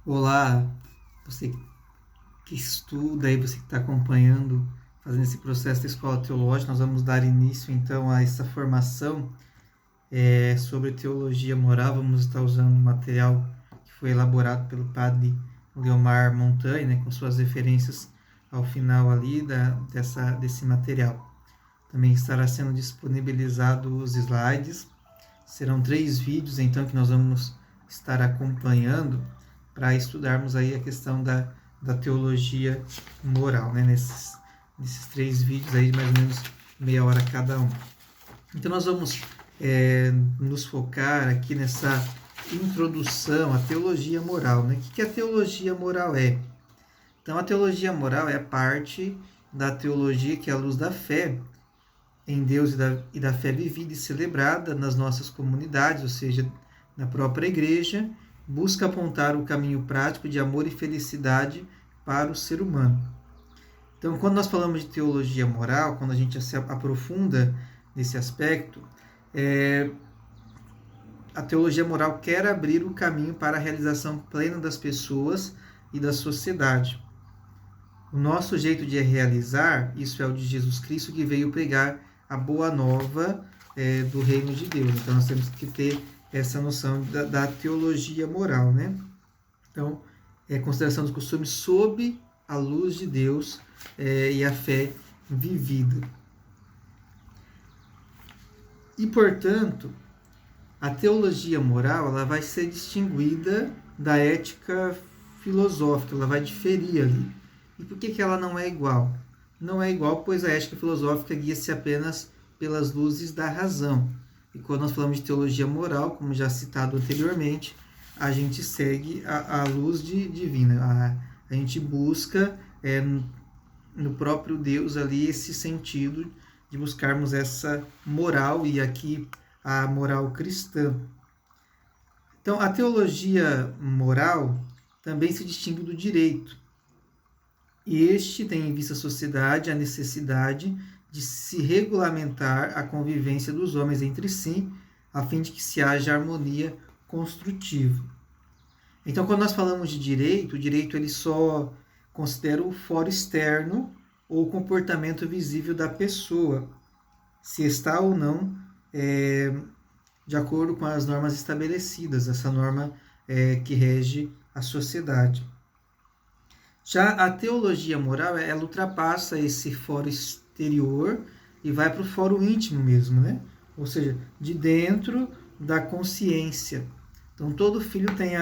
Olá, você que estuda aí, você que está acompanhando, fazendo esse processo da escola teológica, nós vamos dar início então a essa formação sobre teologia moral. Vamos estar usando um material que foi elaborado pelo padre Leomar Montanha, né, com suas referências ao final ali desse material. Também estará sendo disponibilizado os slides. Serão 3 vídeos então que nós vamos estar acompanhando para estudarmos aí a questão da teologia moral, né? Nesses 3 vídeos aí, mais ou menos meia hora cada um. Então nós vamos nos focar aqui nessa introdução à teologia moral, né? O que a teologia moral é? Então a teologia moral é a parte da teologia que é a luz da fé em Deus e da fé vivida e celebrada nas nossas comunidades, ou seja, na própria igreja, busca apontar o caminho prático de amor e felicidade para o ser humano. Então, quando nós falamos de teologia moral, quando a gente se aprofunda nesse aspecto, a teologia moral quer abrir o caminho para a realização plena das pessoas e da sociedade. O nosso jeito de realizar, isso é o de Jesus Cristo, que veio pregar a boa nova do reino de Deus. Então, nós temos que ter essa noção da teologia moral, né? Então, consideração dos costumes sob a luz de Deus e a fé vivida. E, portanto, a teologia moral ela vai ser distinguida da ética filosófica, ela vai diferir ali. E por que ela não é igual? Não é igual, pois a ética filosófica guia-se apenas pelas luzes da razão. E quando nós falamos de teologia moral, como já citado anteriormente, a gente segue a luz divina. A gente busca no próprio Deus ali esse sentido de buscarmos essa moral, e aqui a moral cristã. Então, a teologia moral também se distingue do direito. E este tem em vista a sociedade a necessidade de se regulamentar a convivência dos homens entre si, a fim de que se haja harmonia construtiva. Então, quando nós falamos de direito, o direito ele só considera o foro externo ou o comportamento visível da pessoa, se está ou não de acordo com as normas estabelecidas, essa norma que rege a sociedade. Já a teologia moral, ela ultrapassa esse foro exterior e vai para o foro íntimo mesmo, né? Ou seja, de dentro da consciência. Então, todo filho tem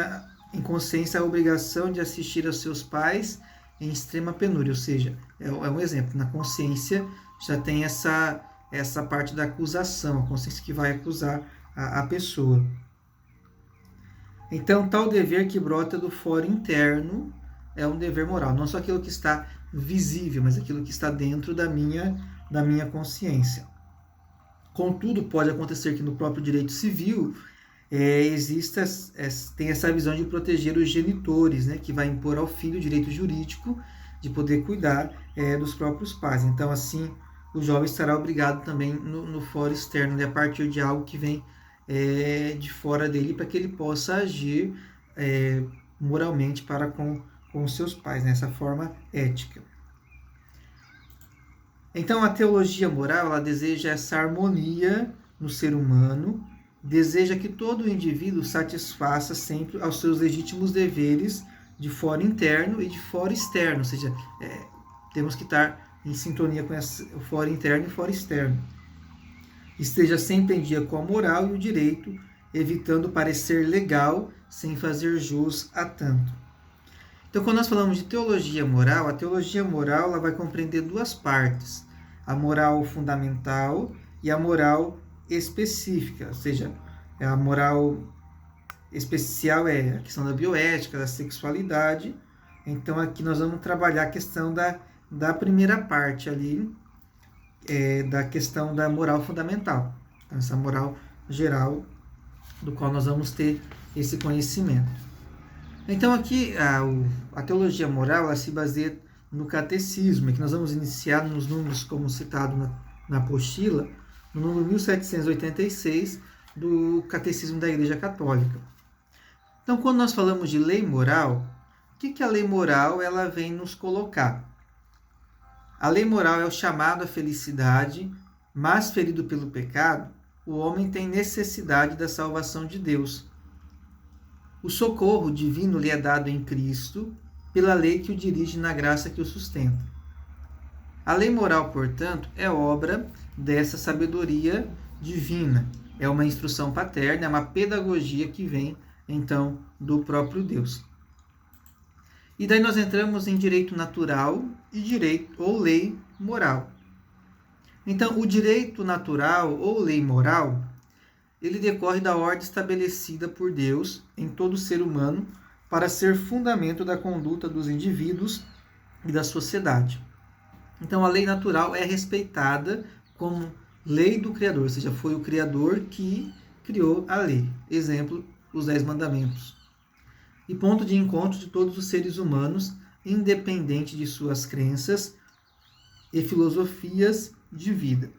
em consciência a obrigação de assistir aos seus pais em extrema penúria, ou seja, é um exemplo, na consciência já tem essa parte da acusação, a consciência que vai acusar a pessoa. Então, tal dever que brota do foro interno é um dever moral, não só aquilo que está visível, mas aquilo que está dentro da minha consciência. Contudo, pode acontecer que no próprio direito civil tem essa visão de proteger os genitores, né, que vai impor ao filho o direito jurídico de poder cuidar dos próprios pais. Então, assim, o jovem estará obrigado também no foro externo, né, a partir de algo que vem de fora dele, para que ele possa agir moralmente para com os seus pais, nessa forma ética. Então, a teologia moral, ela deseja essa harmonia no ser humano, deseja que todo indivíduo satisfaça sempre aos seus legítimos deveres de fora interno e de fora externo, ou seja, temos que estar em sintonia com o fora interno e o fora externo. Esteja sempre em dia com a moral e o direito, evitando parecer legal sem fazer jus a tanto. Então, quando nós falamos de teologia moral, a teologia moral ela vai compreender 2 partes: a moral fundamental e a moral específica, ou seja, a moral especial é a questão da bioética, da sexualidade. Então, aqui nós vamos trabalhar a questão da primeira parte ali, da questão da moral fundamental. Então, essa moral geral, do qual nós vamos ter esse conhecimento. Então, aqui, a teologia moral ela se baseia no catecismo, que nós vamos iniciar nos números, como citado na apostila, no número 1786 do Catecismo da Igreja Católica. Então, quando nós falamos de lei moral, o que a lei moral ela vem nos colocar? A lei moral é o chamado à felicidade, mas ferido pelo pecado, o homem tem necessidade da salvação de Deus. O socorro divino lhe é dado em Cristo, pela lei que o dirige na graça que o sustenta. A lei moral, portanto, é obra dessa sabedoria divina. É uma instrução paterna, é uma pedagogia que vem, então, do próprio Deus. E daí nós entramos em direito natural e direito ou lei moral. Então, o direito natural ou lei moral, ele decorre da ordem estabelecida por Deus em todo ser humano para ser fundamento da conduta dos indivíduos e da sociedade. Então, a lei natural é respeitada como lei do Criador, ou seja, foi o Criador que criou a lei. Exemplo, os 10 mandamentos. E ponto de encontro de todos os seres humanos, independente de suas crenças e filosofias de vida.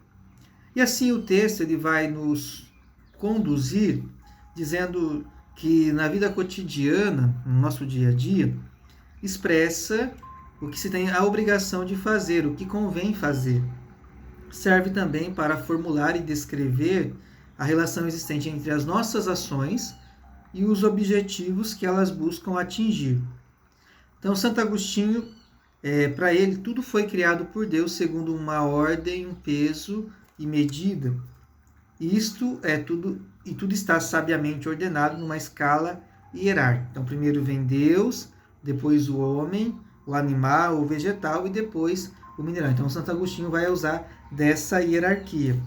E assim o texto ele vai nos conduzir dizendo que na vida cotidiana, no nosso dia a dia, expressa o que se tem a obrigação de fazer, o que convém fazer. Serve também para formular e descrever a relação existente entre as nossas ações e os objetivos que elas buscam atingir. Então, Santo Agostinho, para ele, tudo foi criado por Deus segundo uma ordem, um peso e medida. Isto é tudo, e tudo está sabiamente ordenado numa escala hierárquica. Então, primeiro vem Deus, depois o homem, o animal, o vegetal e depois o mineral. Então, Santo Agostinho vai usar dessa hierarquia.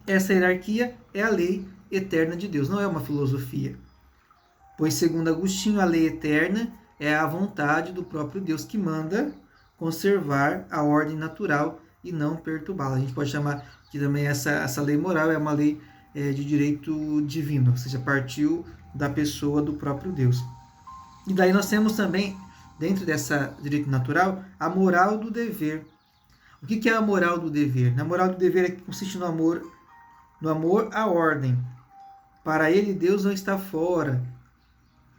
Essa hierarquia é a lei eterna de Deus, não é uma filosofia. Pois, segundo Agostinho, a lei eterna é a vontade do próprio Deus que manda conservar a ordem natural e não perturbá-la. A gente pode chamar que também essa lei moral é uma lei de direito divino, ou seja, partiu da pessoa do próprio Deus. E daí nós temos também, dentro dessa direito natural, a moral do dever. O que é a moral do dever? A moral do dever é que consiste no amor à ordem. Para ele, Deus não está fora,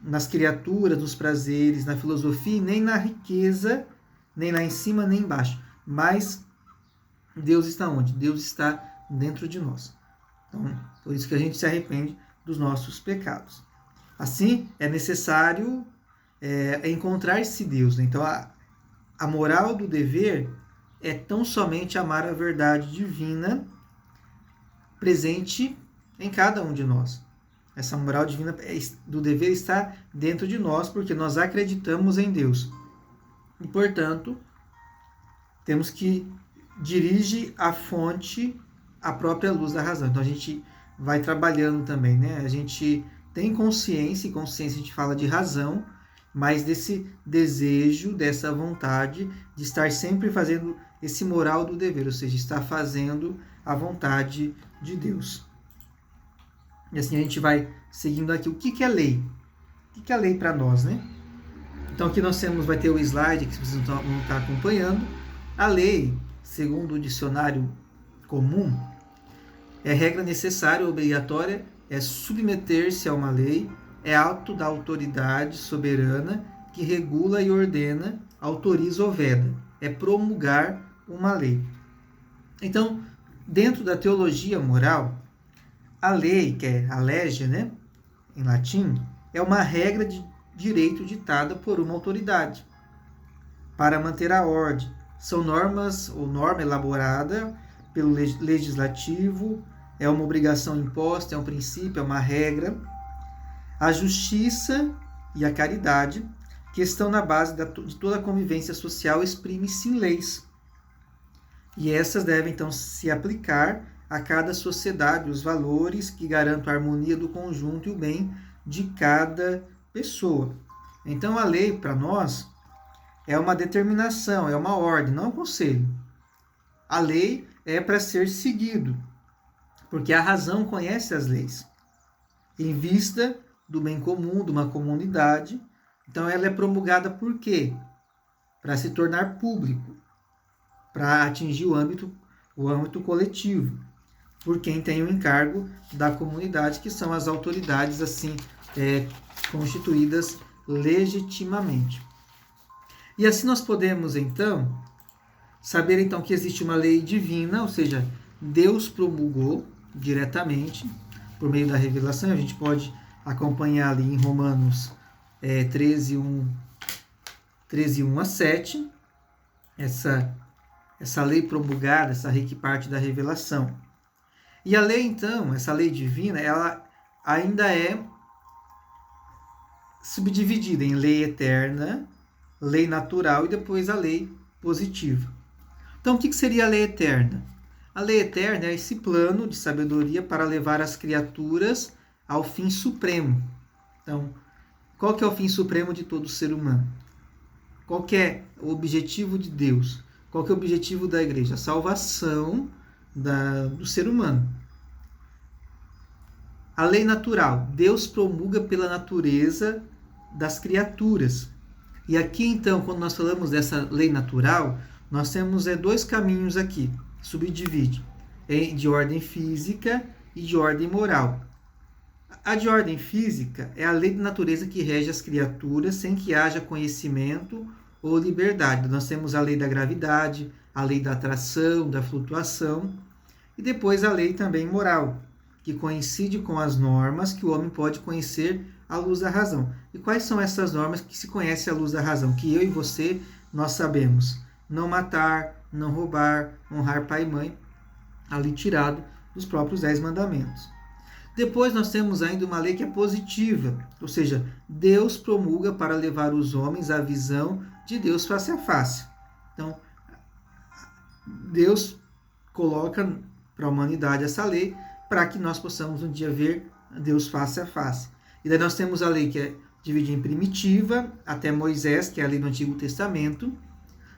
nas criaturas, nos prazeres, na filosofia, nem na riqueza, nem lá em cima, nem embaixo. Mas Deus está onde? Deus está dentro de nós. Então, por isso que a gente se arrepende dos nossos pecados. Assim, é necessário encontrar-se Deus. Né? Então, a moral do dever é tão somente amar a verdade divina presente em cada um de nós. Essa moral divina do dever está dentro de nós, porque nós acreditamos em Deus. E, portanto, temos que dirigir a fonte à própria luz da razão. Então, a gente vai trabalhando também, né? A gente tem consciência, e consciência a gente fala de razão, mas desse desejo, dessa vontade de estar sempre fazendo esse moral do dever, ou seja, estar fazendo a vontade de Deus. E assim a gente vai seguindo aqui. O que é lei? O que é lei para nós, né? Então aqui nós vai ter o slide que vocês vão estar acompanhando. A lei, segundo o dicionário comum, é regra necessária ou obrigatória, é submeter-se a uma lei, é ato da autoridade soberana que regula e ordena, autoriza ou veda. É promulgar uma lei. Então, dentro da teologia moral, a lei, que é a legem, né, em latim, é uma regra de direito ditada por uma autoridade para manter a ordem. São normas ou norma elaborada pelo legislativo, é uma obrigação imposta, é um princípio, é uma regra. A justiça e a caridade, que estão na base de toda a convivência social, exprime-se em leis. E essas devem, então, se aplicar a cada sociedade, os valores que garantam a harmonia do conjunto e o bem de cada pessoa. Então, a lei, para nós, é uma determinação, é uma ordem, não é um conselho. A lei é para ser seguido, porque a razão conhece as leis. Em vista do bem comum, de uma comunidade, então ela é promulgada por quê? Para se tornar público, para atingir o âmbito coletivo, por quem tem o encargo da comunidade, que são as autoridades assim constituídas legitimamente. E assim nós podemos, então, saber então que existe uma lei divina, ou seja, Deus promulgou diretamente por meio da revelação. A gente pode acompanhar ali em Romanos 13, 1 a 7, essa lei promulgada, essa lei que parte da revelação. E a lei, então, essa lei divina, ela ainda é subdividida em lei eterna, lei natural e depois a lei positiva. Então, o que seria a lei eterna? A lei eterna é esse plano de sabedoria para levar as criaturas ao fim supremo. Então, qual que é o fim supremo de todo ser humano? Qual que é o objetivo de Deus? Qual que é o objetivo da igreja? A salvação do ser humano. A lei natural. Deus promulga pela natureza das criaturas. E aqui, então, quando nós falamos dessa lei natural, nós temos dois caminhos aqui. Subdivide de ordem física e de ordem moral. A de ordem física é a lei de natureza que rege as criaturas sem que haja conhecimento ou liberdade. Nós temos a lei da gravidade, a lei da atração, da flutuação, e depois a lei também moral, que coincide com as normas que o homem pode conhecer à luz da razão. E quais são essas normas que se conhecem à luz da razão? Que eu e você, nós sabemos. Não matar, não roubar, honrar pai e mãe, ali tirado dos próprios 10 mandamentos. Depois nós temos ainda uma lei que é positiva, ou seja, Deus promulga para levar os homens à visão de Deus face a face. Então, Deus coloca para a humanidade essa lei para que nós possamos um dia ver Deus face a face. E daí nós temos a lei que é dividida em primitiva, até Moisés, que é a lei do Antigo Testamento,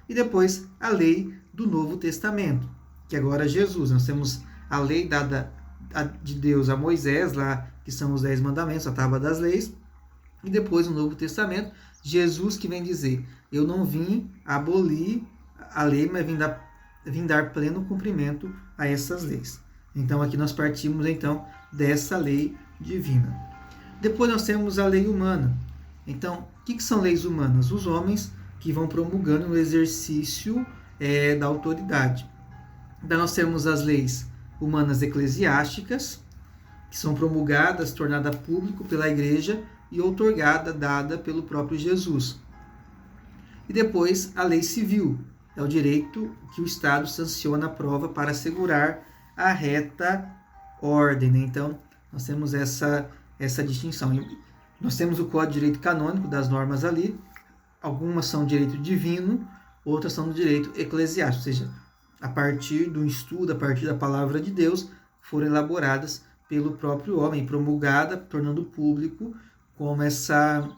e depois a lei do Novo Testamento, que agora é Jesus. Nós temos a lei dada de Deus a Moisés, lá que são os 10 mandamentos, a tábua das leis, e depois no Novo Testamento, Jesus que vem dizer, eu não vim abolir a lei, mas vim dar pleno cumprimento a essas leis. Então aqui nós partimos então dessa lei divina. Depois nós temos a lei humana. Então, o que são leis humanas? Os homens que vão promulgando o exercício da autoridade. Daí nós temos as leis humanas eclesiásticas, que são promulgadas, tornadas público pela igreja e outorgada, dada pelo próprio Jesus. E depois a lei civil, é o direito que o Estado sanciona a prova para assegurar a reta ordem. Né? Então, nós temos essa distinção. Nós temos o Código de Direito Canônico das normas ali, algumas são direito divino, outras são do direito eclesiástico, ou seja, a partir do estudo, a partir da palavra de Deus, foram elaboradas pelo próprio homem, promulgada, tornando público como essa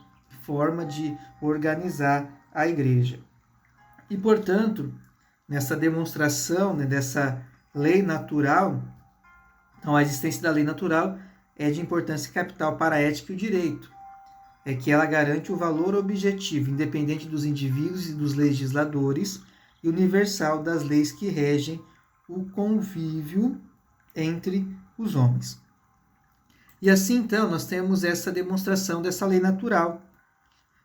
forma de organizar a igreja. E, portanto, nessa demonstração, né, dessa lei natural, então a existência da lei natural é de importância capital para a ética e o direito. É que ela garante o valor objetivo, independente dos indivíduos e dos legisladores, e universal das leis que regem o convívio entre os homens. E assim, então, nós temos essa demonstração dessa lei natural.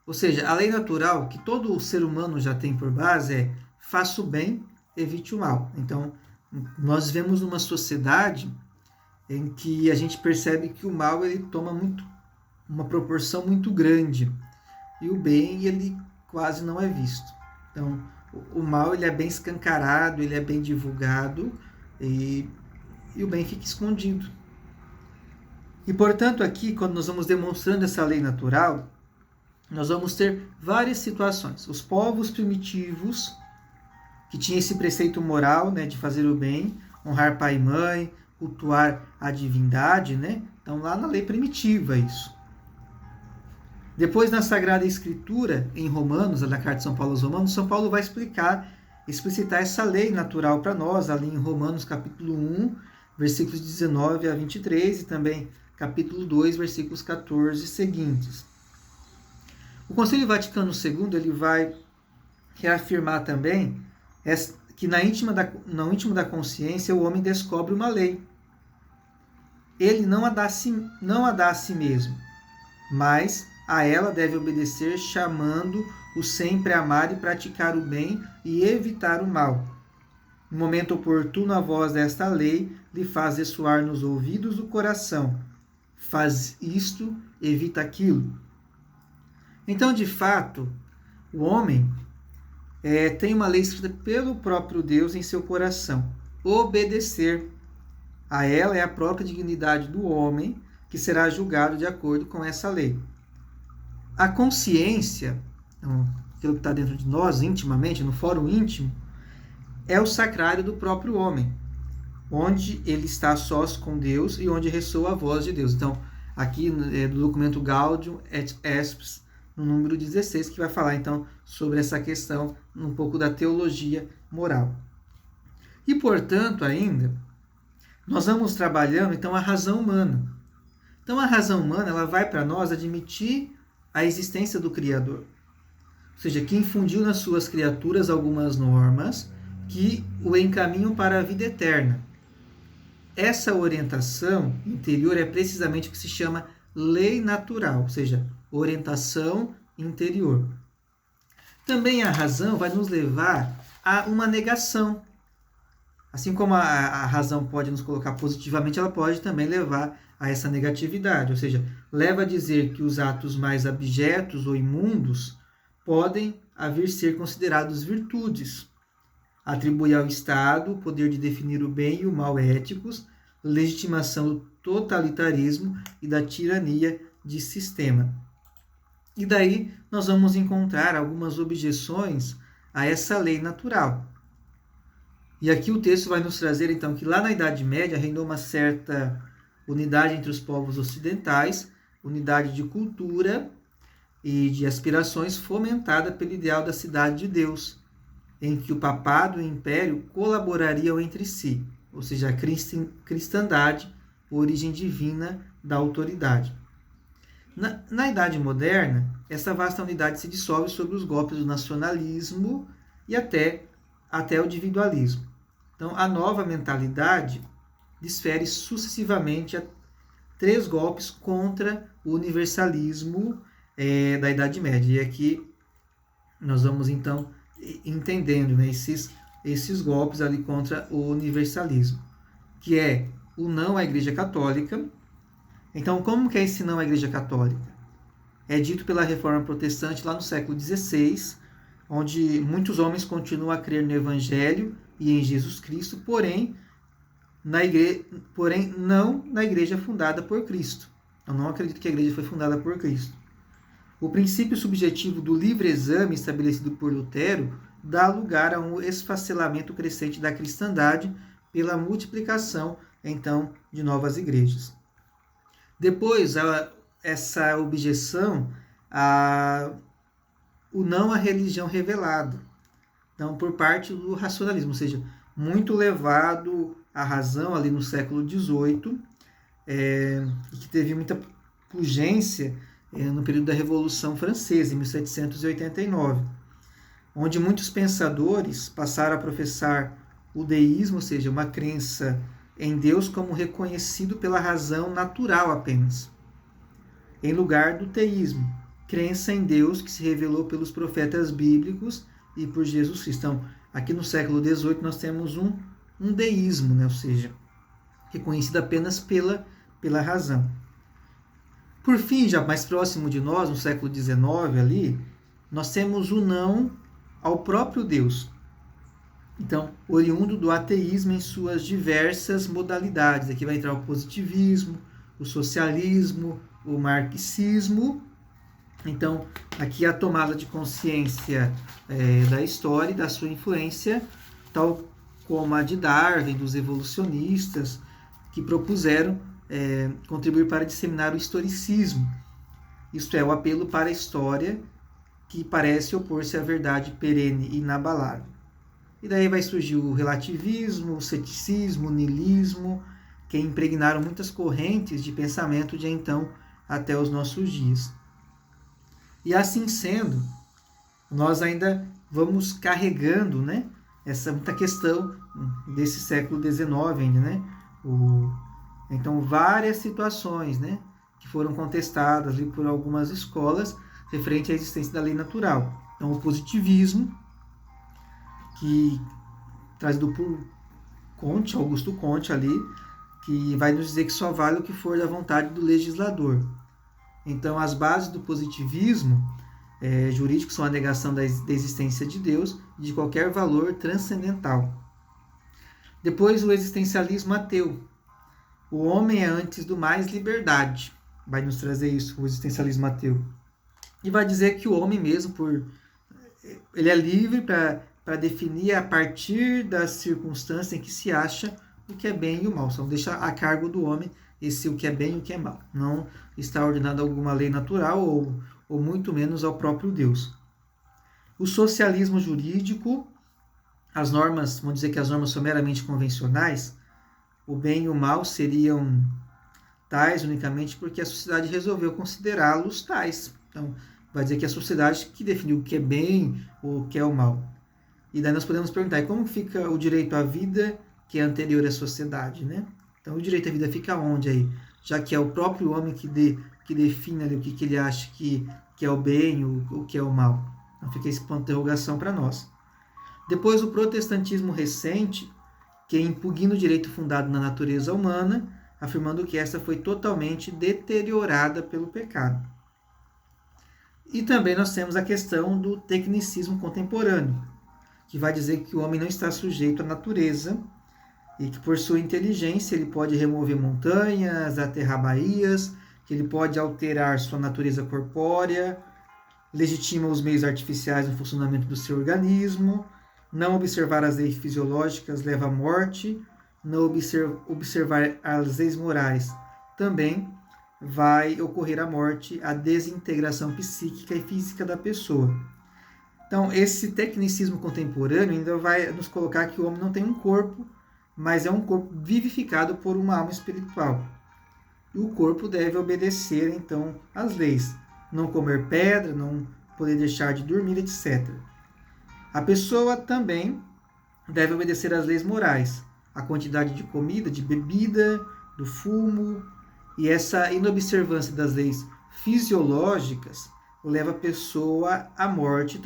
Ou seja, a lei natural que todo ser humano já tem por base é faça o bem, evite o mal. Então, nós vivemos numa sociedade em que a gente percebe que o mal ele toma uma proporção muito grande e o bem ele quase não é visto. Então, o mal ele é bem escancarado, ele é bem divulgado e o bem fica escondido. E, portanto, aqui, quando nós vamos demonstrando essa lei natural, nós vamos ter várias situações. Os povos primitivos, que tinham esse preceito moral, né, de fazer o bem, honrar pai e mãe, cultuar a divindade, né? Então, lá na lei primitiva, isso. Depois, na Sagrada Escritura, em Romanos, na carta de São Paulo aos Romanos, São Paulo vai explicitar essa lei natural para nós, ali em Romanos, capítulo 1, versículos 19 a 23, e também capítulo 2, versículos 14 e seguintes. O Concílio Vaticano II ele vai reafirmar também que no íntimo da consciência o homem descobre uma lei. Ele não a dá a si mesmo, mas a ela deve obedecer, chamando-o sempre a amar e praticar o bem e evitar o mal. No momento oportuno, a voz desta lei lhe faz ressoar nos ouvidos do coração. Faz isto, evita aquilo. Então, de fato, o homem tem uma lei escrita pelo próprio Deus em seu coração. Obedecer a ela é a própria dignidade do homem, que será julgado de acordo com essa lei. A consciência, aquilo que está dentro de nós intimamente, no fórum íntimo, é o sacrário do próprio homem, onde ele está sós com Deus e onde ressoa a voz de Deus. Então, aqui do documento Gaudium et Spes, no número 16, que vai falar então sobre essa questão, um pouco da teologia moral. E, portanto, ainda, nós vamos trabalhando então a razão humana. Então, a razão humana ela vai para nós admitir a existência do Criador. Ou seja, que infundiu nas suas criaturas algumas normas que o encaminham para a vida eterna. Essa orientação interior é precisamente o que se chama lei natural, ou seja, orientação interior. Também a razão vai nos levar a uma negação. Assim como a razão pode nos colocar positivamente, ela pode também levar a essa negatividade, ou seja, leva a dizer que os atos mais abjetos ou imundos podem vir ser considerados virtudes. Atribui ao Estado o poder de definir o bem e o mal éticos, legitimação do totalitarismo e da tirania de sistema. E daí nós vamos encontrar algumas objeções a essa lei natural. E aqui o texto vai nos trazer, então, que lá na Idade Média reinou uma certa unidade entre os povos ocidentais, unidade de cultura e de aspirações fomentada pelo ideal da cidade de Deus, em que o papado e o império colaborariam entre si, ou seja, a cristandade, origem divina da autoridade. Na Idade Moderna, essa vasta unidade se dissolve sob os golpes do nacionalismo e até o individualismo. Então, a nova mentalidade desfere sucessivamente 3 golpes contra o universalismo da Idade Média. E aqui nós vamos, então, entendendo, né, esses golpes ali contra o universalismo, que é o não à Igreja Católica. Então, como que é esse não à Igreja Católica? É dito pela Reforma Protestante lá no século XVI, onde muitos homens continuam a crer no Evangelho e em Jesus Cristo, porém não na igreja fundada por Cristo. Eu não acredito que a igreja foi fundada por Cristo. O princípio subjetivo do livre exame estabelecido por Lutero dá lugar a um esfacelamento crescente da cristandade pela multiplicação, então, de novas igrejas. Depois, essa objeção o não à religião revelada, então, por parte do racionalismo, ou seja, muito levado à razão ali no século XVIII, e que teve muita pungência no período da Revolução Francesa, em 1789, onde muitos pensadores passaram a professar o deísmo, ou seja, uma crença em Deus como reconhecido pela razão natural apenas, em lugar do teísmo, crença em Deus que se revelou pelos profetas bíblicos e por Jesus Cristo. Então, aqui no século XVIII nós temos um deísmo, né? Ou seja, reconhecido apenas pela razão. Por fim, já mais próximo de nós, no século XIX ali, nós temos o não ao próprio Deus. Então, oriundo do ateísmo em suas diversas modalidades. Aqui vai entrar o positivismo, o socialismo, o marxismo. Então, aqui a tomada de consciência da história e da sua influência, tal como a de Darwin, dos evolucionistas, que propuseram contribuir para disseminar o historicismo, isto é, o apelo para a história que parece opor-se à verdade perene e inabalável. E daí vai surgir o relativismo, o ceticismo, o niilismo, que impregnaram muitas correntes de pensamento de então até os nossos dias. E assim sendo, nós ainda vamos carregando, né, muita questão desse século XIX ainda, né? Então, várias situações, né, que foram contestadas ali por algumas escolas referente à existência da lei natural. Então, o positivismo, que trazido por Augusto Comte ali, que vai nos dizer que só vale o que for da vontade do legislador. Então, as bases do positivismo jurídico são a negação da existência de Deus e de qualquer valor transcendental. Depois, o existencialismo ateu. O homem é, antes do mais, liberdade. Vai nos trazer isso, o existencialismo ateu. E vai dizer que o homem mesmo, ele é livre para definir a partir das circunstâncias em que se acha o que é bem e o mal. Só deixa a cargo do homem o que é bem e o que é mal. Não está ordenado a alguma lei natural ou muito menos ao próprio Deus. O socialismo jurídico, as normas, vamos dizer que as normas são meramente convencionais, o bem e o mal seriam tais unicamente porque a sociedade resolveu considerá-los tais. Então, vai dizer que é a sociedade que definiu o que é bem ou o que é o mal. E daí nós podemos perguntar, como fica o direito à vida que é anterior à sociedade, né? Então, o direito à vida fica onde aí? Já que é o próprio homem que define ali o que ele acha que é o bem, o que é o mal. Então, fica esse ponto de interrogação para nós. Depois, o protestantismo recente, que impugna o direito fundado na natureza humana, afirmando que essa foi totalmente deteriorada pelo pecado. E também nós temos a questão do tecnicismo contemporâneo, que vai dizer que o homem não está sujeito à natureza e que por sua inteligência ele pode remover montanhas, aterrar baías, que ele pode alterar sua natureza corpórea, legitima os meios artificiais no funcionamento do seu organismo, não observar as leis fisiológicas leva à morte, não observar as leis morais também vai ocorrer a morte, a desintegração psíquica e física da pessoa. Então, esse tecnicismo contemporâneo ainda vai nos colocar que o homem não tem um corpo, mas é um corpo vivificado por uma alma espiritual. E o corpo deve obedecer, então, às leis. Não comer pedra, não poder deixar de dormir, etc. A pessoa também deve obedecer às leis morais. A quantidade de comida, de bebida, do fumo. E essa inobservância das leis fisiológicas leva a pessoa à morte,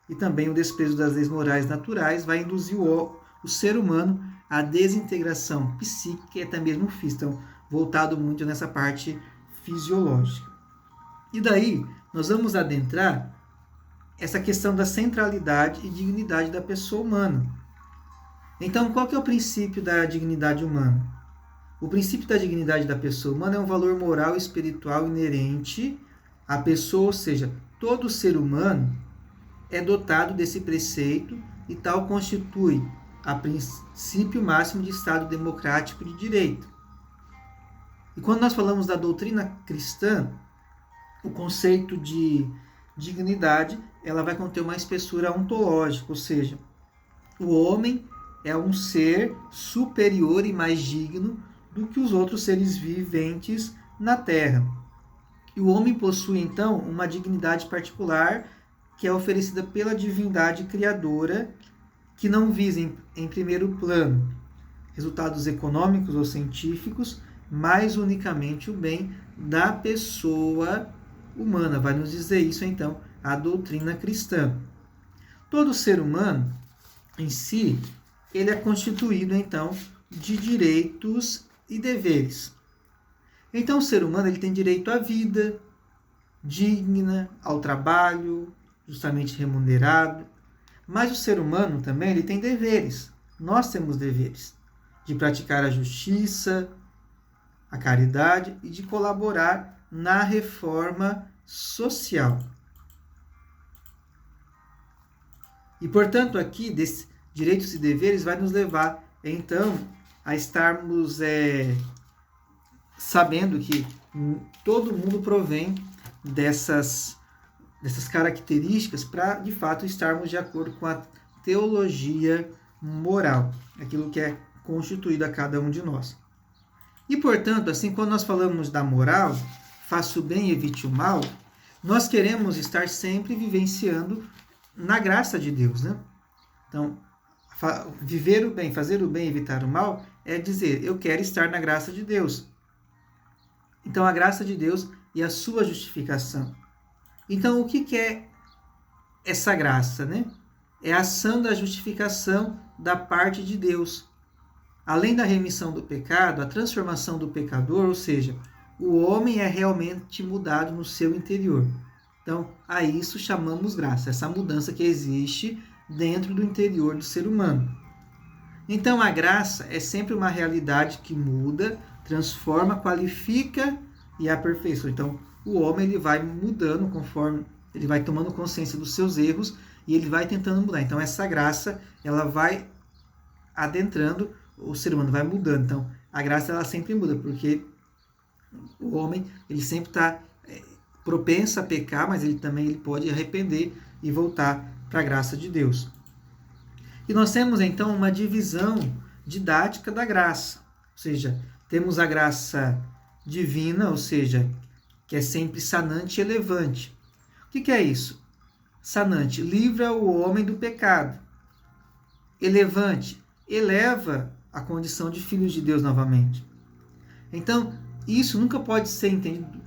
e também o desprezo das leis morais naturais vai induzir o ser humano à desintegração psíquica e até mesmo física, então, voltado muito nessa parte fisiológica. E daí nós vamos adentrar essa questão da centralidade e dignidade da pessoa humana. Então, qual que é o princípio da dignidade humana? O princípio da dignidade da pessoa humana é um valor moral e espiritual inerente à pessoa, ou seja, todo ser humano é dotado desse preceito e tal constitui a princípio máximo de Estado democrático de direito. E quando nós falamos da doutrina cristã, o conceito de dignidade ela vai conter uma espessura ontológica, ou seja, o homem é um ser superior e mais digno do que os outros seres viventes na Terra. E o homem possui, então, uma dignidade particular que é oferecida pela divindade criadora, que não visa, em primeiro plano, resultados econômicos ou científicos, mas unicamente o bem da pessoa humana. Vai nos dizer isso, então, a doutrina cristã. Todo ser humano, em si, ele é constituído, então, de direitos e deveres. Então, o ser humano ele tem direito à vida digna, ao trabalho justamente remunerado, mas o ser humano também ele tem deveres. Nós temos deveres de praticar a justiça, a caridade e de colaborar na reforma social. E, portanto, aqui, desses direitos e deveres vai nos levar, então, a estarmos sabendo que todo mundo provém dessas características para, de fato, estarmos de acordo com a teologia moral, aquilo que é constituído a cada um de nós. E, portanto, assim, quando nós falamos da moral, faça o bem e evite o mal, nós queremos estar sempre vivenciando na graça de Deus, né? Então, viver o bem, fazer o bem e evitar o mal é dizer, eu quero estar na graça de Deus. Então, a graça de Deus e a sua justificação. Então, o que é essa graça, né? É a ação da justificação da parte de Deus. Além da remissão do pecado, a transformação do pecador, ou seja, o homem é realmente mudado no seu interior. Então, a isso chamamos graça, essa mudança que existe dentro do interior do ser humano. Então, a graça é sempre uma realidade que muda, transforma, qualifica e aperfeiçoa. Então, o homem ele vai mudando conforme ele vai tomando consciência dos seus erros e ele vai tentando mudar. Então, essa graça, ela vai adentrando, o ser humano vai mudando. Então, a graça, ela sempre muda, porque o homem, ele sempre está propenso a pecar, mas ele pode arrepender e voltar para a graça de Deus. E nós temos, então, uma divisão didática da graça. Ou seja, temos a graça divina, ou seja, que é sempre sanante e elevante. O que é isso? Sanante, livra o homem do pecado. Elevante, eleva a condição de filhos de Deus novamente. Então, isso nunca pode ser entendido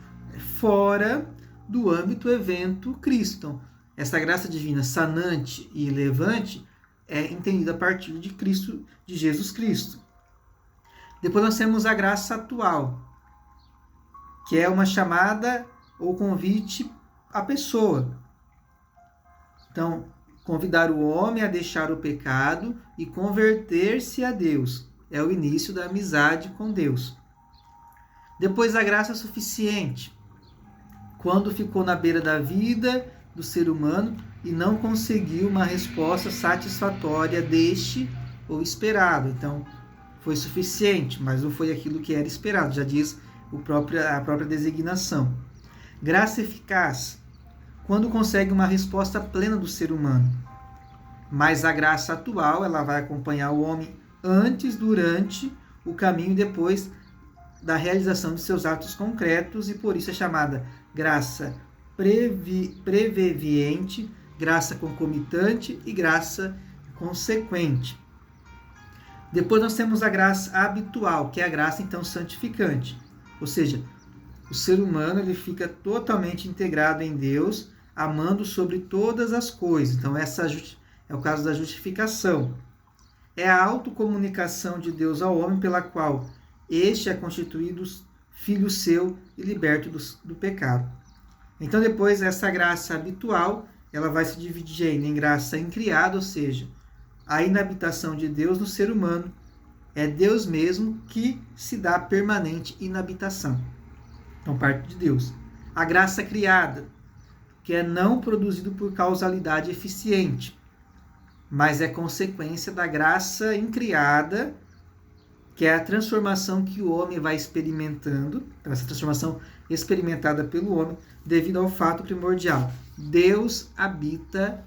fora do âmbito evento Cristo. Então, essa graça divina sanante e elevante é entendida a partir de Cristo, de Jesus Cristo. Depois nós temos a graça atual, que é uma chamada ou convite à pessoa. Então, convidar o homem a deixar o pecado e converter-se a Deus. É o início da amizade com Deus. Depois a graça suficiente, quando ficou na beira da vida do ser humano e não conseguiu uma resposta satisfatória deste ou esperado. Então, foi suficiente, mas não foi aquilo que era esperado, já diz a própria designação. Graça eficaz, quando consegue uma resposta plena do ser humano. Mas a graça atual, ela vai acompanhar o homem antes, durante o caminho e depois da realização de seus atos concretos, e por isso é chamada graça preveviente, graça concomitante e graça consequente. Depois nós temos a graça habitual, que é a graça então santificante. Ou seja, o ser humano ele fica totalmente integrado em Deus, amando sobre todas as coisas. Então essa é o caso da justificação. É a autocomunicação de Deus ao homem pela qual este é constituído filho seu e liberto do pecado. Então depois essa graça habitual, ela vai se dividir em graça incriada, ou seja, a inabitação de Deus no ser humano. É Deus mesmo que se dá permanente inabitação. Então parte de Deus. A graça criada, que é não produzido por causalidade eficiente, mas é consequência da graça incriada, que é a transformação que o homem vai experimentando, então essa transformação experimentada pelo homem, devido ao fato primordial: Deus habita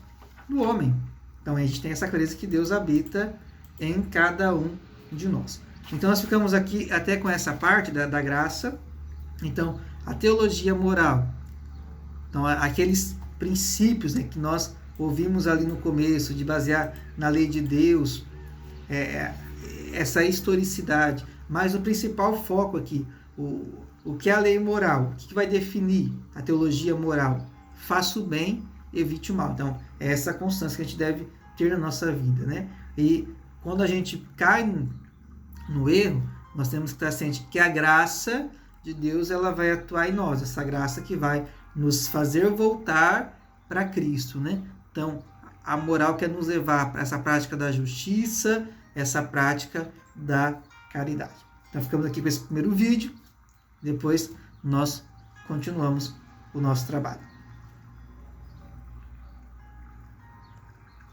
no homem. Então a gente tem essa clareza que Deus habita em cada um de nós. Então nós ficamos aqui até com essa parte da graça. Então, a teologia moral. Então, aqueles princípios, né, que nós ouvimos ali no começo, de basear na lei de Deus, essa historicidade. Mas o principal foco aqui, o que é a lei moral? O que vai definir a teologia moral? Faça o bem, evite o mal. Então, é essa constância que a gente deve ter na nossa vida, né? E quando a gente cai no erro, nós temos que estar ciente que a graça de Deus, ela vai atuar em nós, essa graça que vai nos fazer voltar para Cristo, né? Então, a moral quer nos levar para essa prática da justiça, essa prática da caridade. Então, ficamos aqui com esse primeiro vídeo, depois nós continuamos o nosso trabalho.